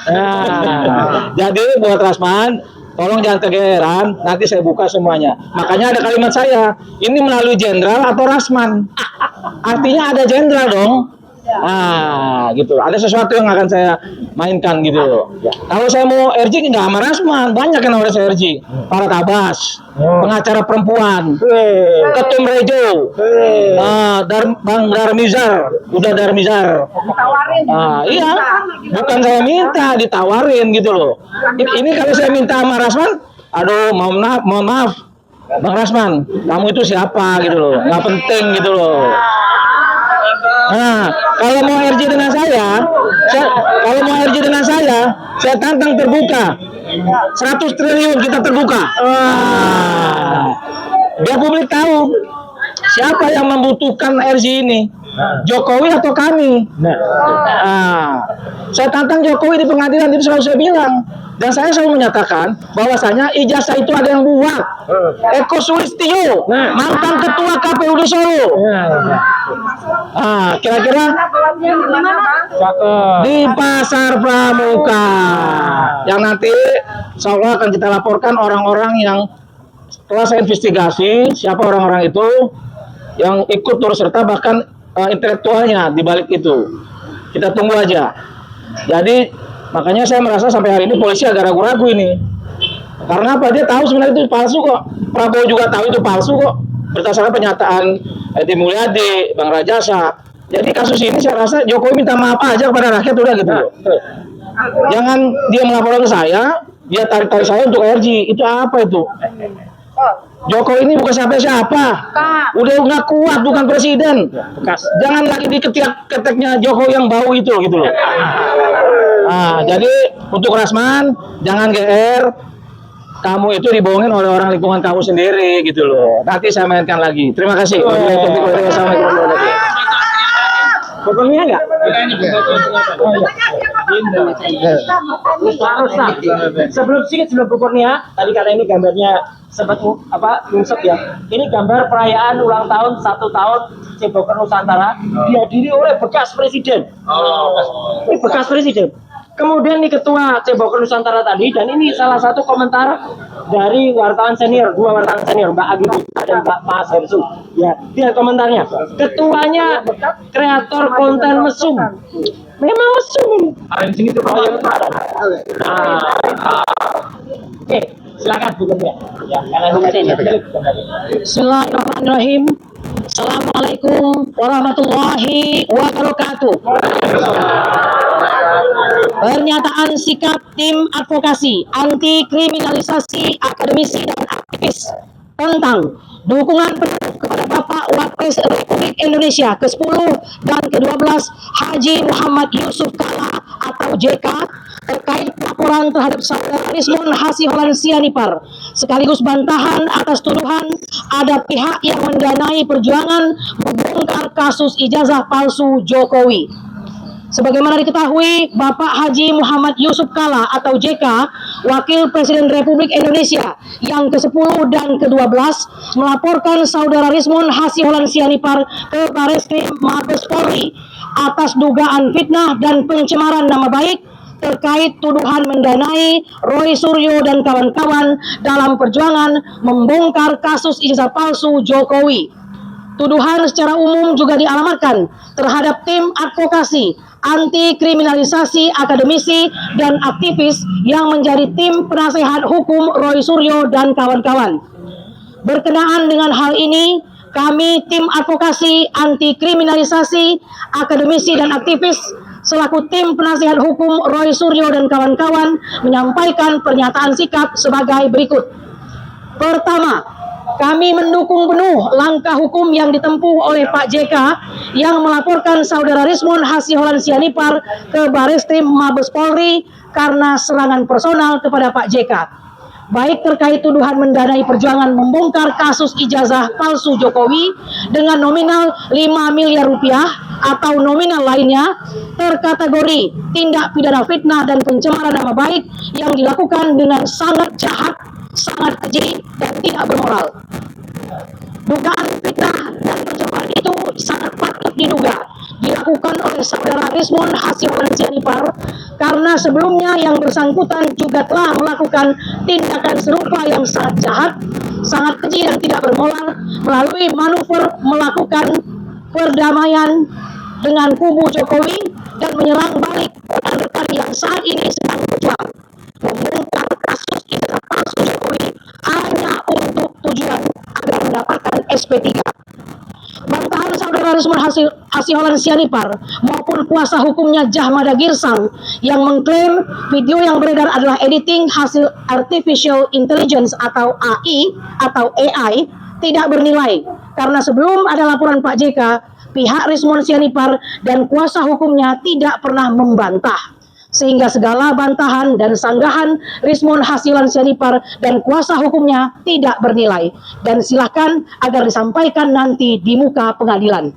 Jadi buat Rasman, tolong jangan kegeeran, nanti saya buka semuanya. Makanya ada kalimat saya, ini melalui jenderal atau Rasman. Artinya ada jenderal dong. Gitu. Ada sesuatu yang akan saya mainkan gitu loh. Kalau saya mau RJ nggak sama Rasman, banyak yang namanya saya RJ. Para Tabas, pengacara perempuan, Ketum Rejo, Bang Darmizar, udah Darmizar. Iya, bukan saya minta, ditawarin gitu loh. Ini kalau saya minta sama Rasman, aduh mohon maaf, Bang Rasman, kamu itu siapa gitu loh, nggak penting gitu loh. Nah, kalau mau RJ dengan saya tantang terbuka. 100 triliun kita terbuka. Biar publik tahu siapa yang membutuhkan RJ ini. Jokowi atau kami? Saya tantang Jokowi di pengadilan itu selalu saya bilang. Dan saya selalu menyatakan bahwasanya ijazah itu ada yang buat. Eko Sulistyo, mantan ketua KPUD Solo. Kira-kira di Pasar Pramuka. Yang nanti Insya Allah akan kita laporkan orang-orang yang telah saya investigasi, siapa orang-orang itu yang ikut turut serta, bahkan intelektualnya di balik itu. Kita tunggu aja. Jadi makanya saya merasa sampai hari ini polisi agak ragu-ragu ini. Karena apa? Dia tahu sebenarnya itu palsu kok. Prabowo juga tahu itu palsu kok. Berdasarkan pernyataan Edi Mulyadi, Bang Rajasa. Jadi kasus ini saya rasa Jokowi minta maaf aja kepada rakyat, udah gitu. Jangan dia melaporkan ke saya, dia tarik-tarik saya untuk RG. Itu apa itu? Jokowi ini bukan siapa-siapa. Udah nggak kuat, bukan presiden. Jangan lagi diketek-keteknya Jokowi yang bau itu gitu loh. Nah, jadi untuk Rasman jangan GR. Kamu itu dibohongin oleh orang lingkungan kamu sendiri gitu loh. Nanti saya mainkan lagi. Terima kasih. Assalamualaikum warahmatullahi wabarakatuh. Fotonya enggak? Sebelum bukurnya, tadi karena ini gambarnya sempat nyungsep ya. Ini gambar perayaan ulang tahun 1 tahun Ceboker Nusantara dihadiri oleh bekas presiden. Ini bekas presiden. Kemudian nih ketua Ceboker Nusantara tadi, dan ini salah satu komentar dari wartawan senior, 2 wartawan senior, Mbak Agi dan Mbak Mas Hersu. Ya, lihat komentarnya. Ketuanya kreator konten mesum. Memang mesum ini. Ada di sini tuh yang ada. Oke, silakan bukunya. Ya, karena ini. Bismillahirrahmanirrahim. Assalamualaikum warahmatullahi wabarakatuh. Pernyataan sikap tim advokasi anti kriminalisasi akademisi dan aktivis tentang dukungan penuh kepada Bapak Wakil Republik Indonesia ke-10 dan ke-12 Haji Muhammad Yusuf Kalla atau JK terkait laporan terhadap saudara Rismon Hasiholan Sianipar, sekaligus bantahan atas tuduhan ada pihak yang mendanai perjuangan membongkar kasus ijazah palsu Jokowi. Sebagaimana diketahui, Bapak Haji Muhammad Yusuf Kalla atau JK, Wakil Presiden Republik Indonesia yang ke-10 dan ke-12, melaporkan saudara Rismon Hasiholan Sianipar ke Bareskrim Mabes Polri atas dugaan fitnah dan pencemaran nama baik terkait tuduhan mendanai Roy Suryo dan kawan-kawan dalam perjuangan membongkar kasus ijazah palsu Jokowi. Tuduhan secara umum juga dialamatkan terhadap tim advokasi anti kriminalisasi akademisi dan aktivis yang menjadi tim penasehat hukum Roy Suryo dan kawan-kawan. Berkenaan dengan hal ini, kami tim advokasi anti kriminalisasi akademisi dan aktivis selaku tim penasehat hukum Roy Suryo dan kawan-kawan menyampaikan pernyataan sikap sebagai berikut. Pertama, kami mendukung penuh langkah hukum yang ditempuh oleh Pak JK yang melaporkan saudara Rismon Hasiholan Sianipar ke Bareskrim Mabes Polri karena serangan personal kepada Pak JK, baik terkait tuduhan mendanai perjuangan membongkar kasus ijazah palsu Jokowi dengan nominal 5 miliar rupiah atau nominal lainnya terkategori tindak pidana fitnah dan pencemaran nama baik yang dilakukan dengan sangat jahat, sangat keji dan tidak bermoral. Dugaan fitnah dan pencemaran itu sangat patut diduga dilakukan oleh saudara Rismon Hasiholan Sianipar karena sebelumnya yang bersangkutan juga telah melakukan tindakan serupa yang sangat jahat, sangat keji dan tidak bermoral melalui manuver melakukan perdamaian dengan kubu Jokowi dan menyerang balik rekan-rekan yang saat ini sedang berjuang membongkar kasus ijazah palsu Jokowi hanya untuk tujuan agar mendapatkan SP3. Bantahan saudara Rismon Hasiholan Sianipar maupun kuasa hukumnya Jahmada Girsang yang mengklaim video yang beredar adalah editing hasil artificial intelligence atau AI atau AI tidak bernilai karena sebelum ada laporan Pak JK, pihak Rismon Sianipar dan kuasa hukumnya tidak pernah membantah. Sehingga segala bantahan dan sanggahan Rismon Hasiholan Sianipar dan kuasa hukumnya tidak bernilai dan silakan agar disampaikan nanti di muka pengadilan.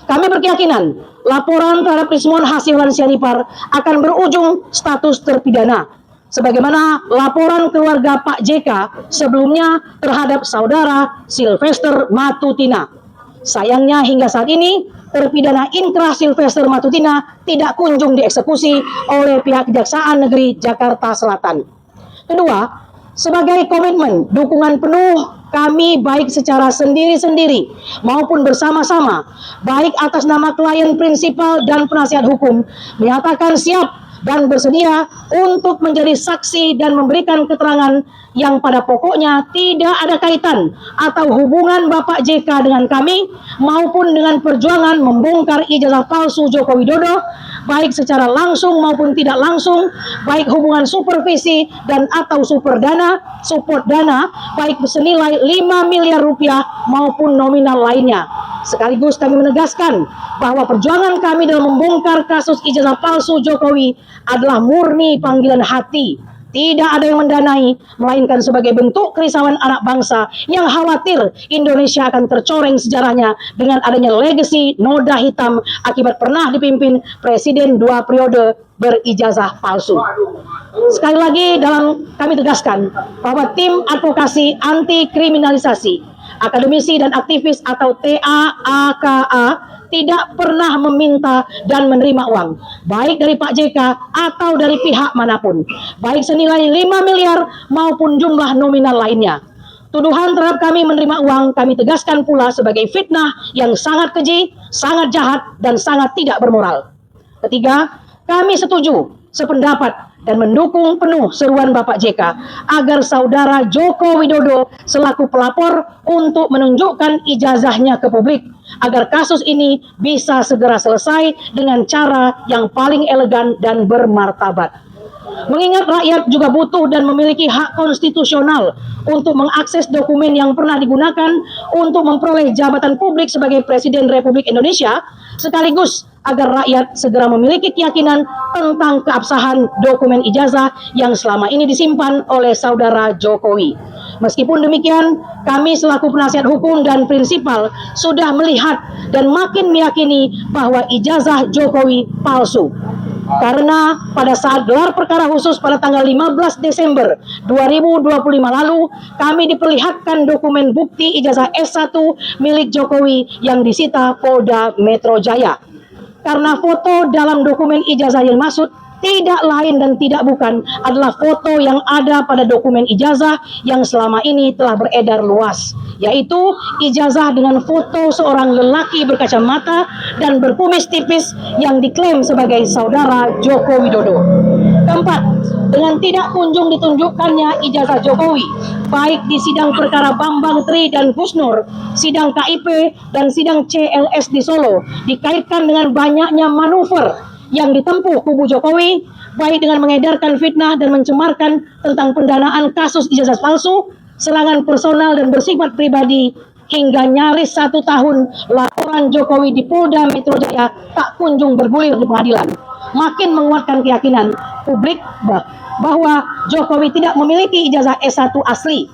Kami berkeyakinan laporan terhadap Rismon Hasiholan Sianipar akan berujung status terpidana sebagaimana laporan keluarga Pak JK sebelumnya terhadap saudara Sylvester Matutina. Sayangnya hingga saat ini terpidana inkrah Sylvester Matutina tidak kunjung dieksekusi oleh pihak Kejaksaan Negeri Jakarta Selatan. Kedua, sebagai komitmen dukungan penuh kami baik secara sendiri-sendiri maupun bersama-sama, baik atas nama klien prinsipal dan penasihat hukum, menyatakan siap dan bersedia untuk menjadi saksi dan memberikan keterangan yang pada pokoknya tidak ada kaitan atau hubungan Bapak JK dengan kami maupun dengan perjuangan membongkar ijazah palsu Joko Widodo, baik secara langsung maupun tidak langsung, baik hubungan supervisi dan atau support dana, baik senilai 5 miliar rupiah maupun nominal lainnya. Sekaligus kami menegaskan bahwa perjuangan kami dalam membongkar kasus ijazah palsu Jokowi adalah murni panggilan hati. Tidak ada yang mendanai, melainkan sebagai bentuk kerisauan anak bangsa yang khawatir Indonesia akan tercoreng sejarahnya dengan adanya legasi noda hitam akibat pernah dipimpin presiden 2 periode berijazah palsu. Sekali lagi kami tegaskan bahwa tim advokasi anti kriminalisasi, akademisi dan aktivis atau TAAKA tidak pernah meminta dan menerima uang, baik dari Pak JK atau dari pihak manapun, baik senilai 5 miliar maupun jumlah nominal lainnya. Tuduhan terhadap kami menerima uang kami tegaskan pula sebagai fitnah yang sangat keji, sangat jahat, dan sangat tidak bermoral. Ketiga, kami setuju, sependapat, dan mendukung penuh seruan Bapak JK agar saudara Joko Widodo selaku pelapor untuk menunjukkan ijazahnya ke publik agar kasus ini bisa segera selesai dengan cara yang paling elegan dan bermartabat. Mengingat rakyat juga butuh dan memiliki hak konstitusional untuk mengakses dokumen yang pernah digunakan untuk memperoleh jabatan publik sebagai Presiden Republik Indonesia, sekaligus agar rakyat segera memiliki keyakinan tentang keabsahan dokumen ijazah yang selama ini disimpan oleh saudara Jokowi. Meskipun demikian, kami selaku penasihat hukum dan prinsipal sudah melihat dan makin meyakini bahwa ijazah Jokowi palsu. Karena pada saat gelar perkara khusus pada tanggal 15 Desember 2025 lalu, kami diperlihatkan dokumen bukti ijazah S1 milik Jokowi yang disita Polda Metro Jaya. Karena foto dalam dokumen ijazah yang dimaksud tidak lain dan tidak bukan adalah foto yang ada pada dokumen ijazah yang selama ini telah beredar luas, yaitu ijazah dengan foto seorang lelaki berkacamata dan berkumis tipis yang diklaim sebagai saudara Joko Widodo. Keempat, dengan tidak kunjung ditunjukkannya ijazah Jokowi, baik di sidang perkara Bambang Tri dan Husnur, sidang KIP, dan sidang CLS di Solo, dikaitkan dengan banyaknya manuver yang ditempuh kubu Jokowi, baik dengan mengedarkan fitnah dan mencemarkan tentang pendanaan kasus ijazah palsu, serangan personal dan bersifat pribadi, hingga nyaris 1 tahun laporan Jokowi di Polda Metro Jaya tak kunjung bergulir di pengadilan, makin menguatkan keyakinan publik bahwa Jokowi tidak memiliki ijazah S1 asli,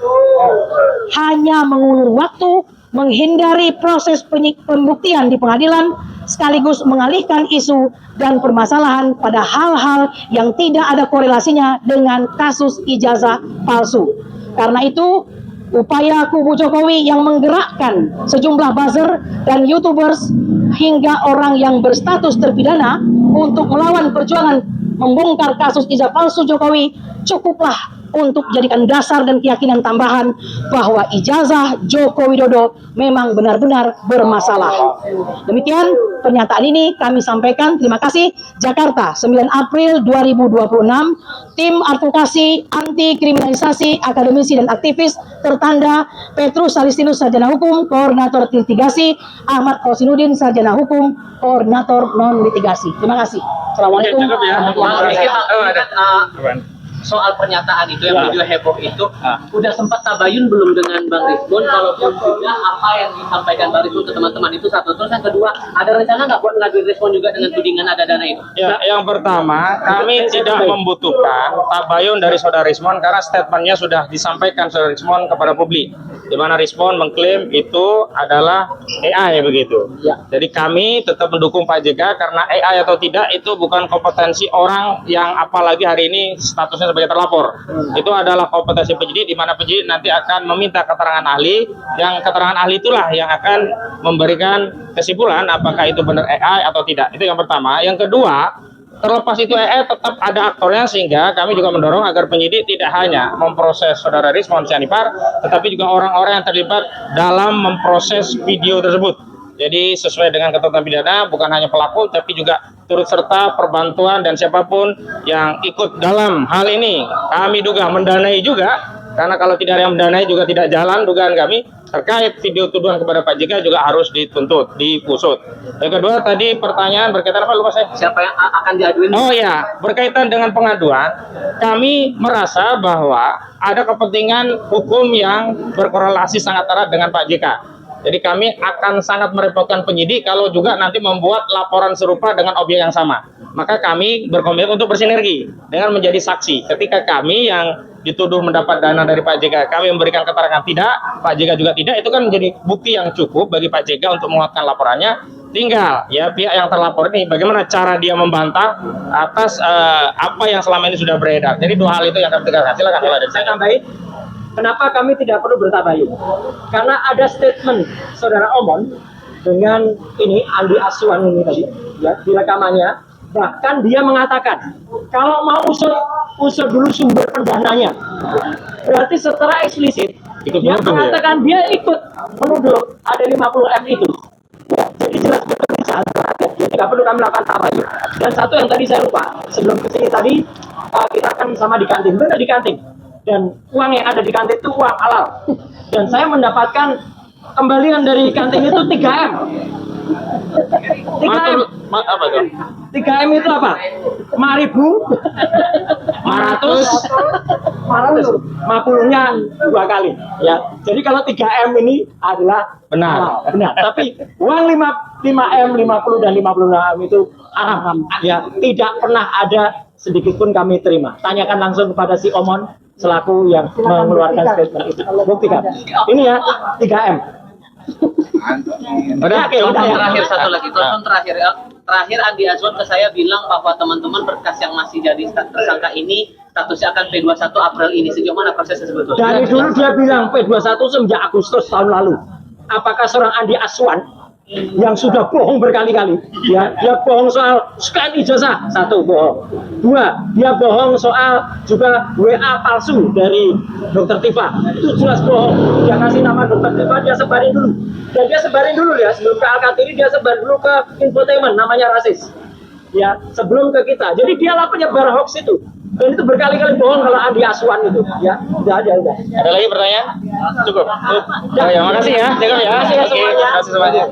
hanya mengulur waktu, menghindari proses pembuktian di pengadilan, sekaligus mengalihkan isu dan permasalahan pada hal-hal yang tidak ada korelasinya dengan kasus ijazah palsu. Karena itu, upaya kubu Jokowi yang menggerakkan sejumlah buzzer dan YouTubers hingga orang yang berstatus terpidana untuk melawan perjuangan membongkar kasus ijazah palsu Jokowi cukuplah untuk jadikan dasar dan keyakinan tambahan bahwa ijazah Joko Widodo memang benar-benar bermasalah. Demikian pernyataan ini kami sampaikan. Terima kasih. Jakarta, 9 April 2026. Tim advokasi anti kriminalisasi akademisi dan aktivis tertanda Petrus Salistinus Sarjana Hukum, Koordinator Litigasi, Ahmad Kosinudin Sarjana Hukum, Koordinator Non Litigasi. Terima kasih. Assalamualaikum. Soal pernyataan itu yang video heboh itu udah sempat tabayun belum dengan Bang Rizwan? Kalaupun sudah, apa yang disampaikan Bang Rizwan ke teman-teman itu satu. Terus yang kedua, ada rencana nggak buat ngajuin respon juga dengan tudingan ada dana itu? Ya, yang pertama, kami tidak membutuhkan tabayun dari Saudara Rizwan karena statementnya sudah disampaikan Saudara Rizwan kepada publik, di mana Rizwan mengklaim itu adalah AI begitu. Ya. Jadi kami tetap mendukung Pak JK karena AI atau tidak itu bukan kompetensi orang yang apalagi hari ini statusnya sebagai terlapor. Itu adalah kompetensi penyidik, di mana penyidik nanti akan meminta keterangan ahli, yang keterangan ahli itulah yang akan memberikan kesimpulan apakah itu benar AI atau tidak. Itu yang pertama. Yang kedua, terlepas itu tetap ada aktornya, sehingga kami juga mendorong agar penyidik tidak hanya memproses saudara Rizmon Sianipar, tetapi juga orang-orang yang terlibat dalam memproses video tersebut. Jadi sesuai dengan ketentuan pidana, bukan hanya pelaku tapi juga turut serta perbantuan dan siapapun yang ikut dalam hal ini. Kami duga mendanai juga, karena kalau tidak ada yang mendanai juga tidak jalan dugaan kami. Terkait video tuduhan kepada Pak JK juga harus dituntut, diusut. Yang kedua tadi pertanyaan berkaitan apa, lupa saya? Siapa yang akan diaduin? Oh ya, berkaitan dengan pengaduan, kami merasa bahwa ada kepentingan hukum yang berkorelasi sangat erat dengan Pak JK. Jadi kami akan sangat merepotkan penyidik kalau juga nanti membuat laporan serupa dengan objek yang sama. Maka kami berkomitmen untuk bersinergi dengan menjadi saksi. Ketika kami yang dituduh mendapat dana dari Pak JK, kami memberikan keterangan tidak, Pak JK juga tidak, itu kan menjadi bukti yang cukup bagi Pak JK untuk menguatkan laporannya. Tinggal ya pihak yang terlapor ini bagaimana cara dia membantah atas apa yang selama ini sudah beredar. Jadi dua hal itu yang kami tegaskan. Silakan kalau ada. Saya tambahin, kenapa kami tidak perlu bertabayun? Karena ada statement saudara Omon dengan ini Andi Aswan ini tadi, ya, di rekamannya. Bahkan dia mengatakan, kalau mau usut dulu sumber pendananya. Berarti secara eksplisit, dia mengatakan dia ikut menuduh ada 50M itu. Ya, jadi jelas betul bisa. Jadi nggak perlu kami lakukan tabayun. Dan satu yang tadi saya lupa, sebelum kesini tadi kita kan sama di kantin, benar di kantin. Dan uang yang ada di kantin itu uang halal. Dan saya mendapatkan kembalian dari kantin itu 3M. 3M. Apa itu? 3M itu apa? 50nya 2 kali. Ya. Jadi kalau 3M ini adalah Benar. benar. Tapi uang 5M, 50 dan 56M itu haram. Ya, tidak pernah ada sedikit pun kami terima. Tanyakan langsung kepada si Omon selaku yang mengeluarkan statement itu. Buktikan. Ini ya 3M. Udah, Oke, udah ya. terakhir satu lagi, telepon terakhir Andi Azwan ke saya bilang bahwa teman-teman berkas yang masih jadi tersangka ini statusnya akan P21 April ini. Sejauh mana prosesnya sebetulnya? Dari dulu dia bilang P21 semenjak Agustus tahun lalu. Apakah seorang Andi Aswan yang sudah bohong berkali-kali, ya, dia bohong soal scan ijazah, 1 bohong, 2 dia bohong soal juga WA palsu dari Dokter Tifa, itu jelas bohong. Dia kasih nama Dokter Tifa, dia sebarin dulu, dan dia sebarin dulu ya, sebelum ke Alkatiri dia sebar dulu ke infotainment namanya Rasis, ya, sebelum ke kita. Jadi dialah penyebar hoax itu. Dan itu berkali-kali bohong kalau Andi Aswan itu, ya. Udah. Ada lagi pertanyaan? Cukup. Ya, makasih ya. Cukup ya. Terima kasih ya semuanya. Terima kasih semuanya.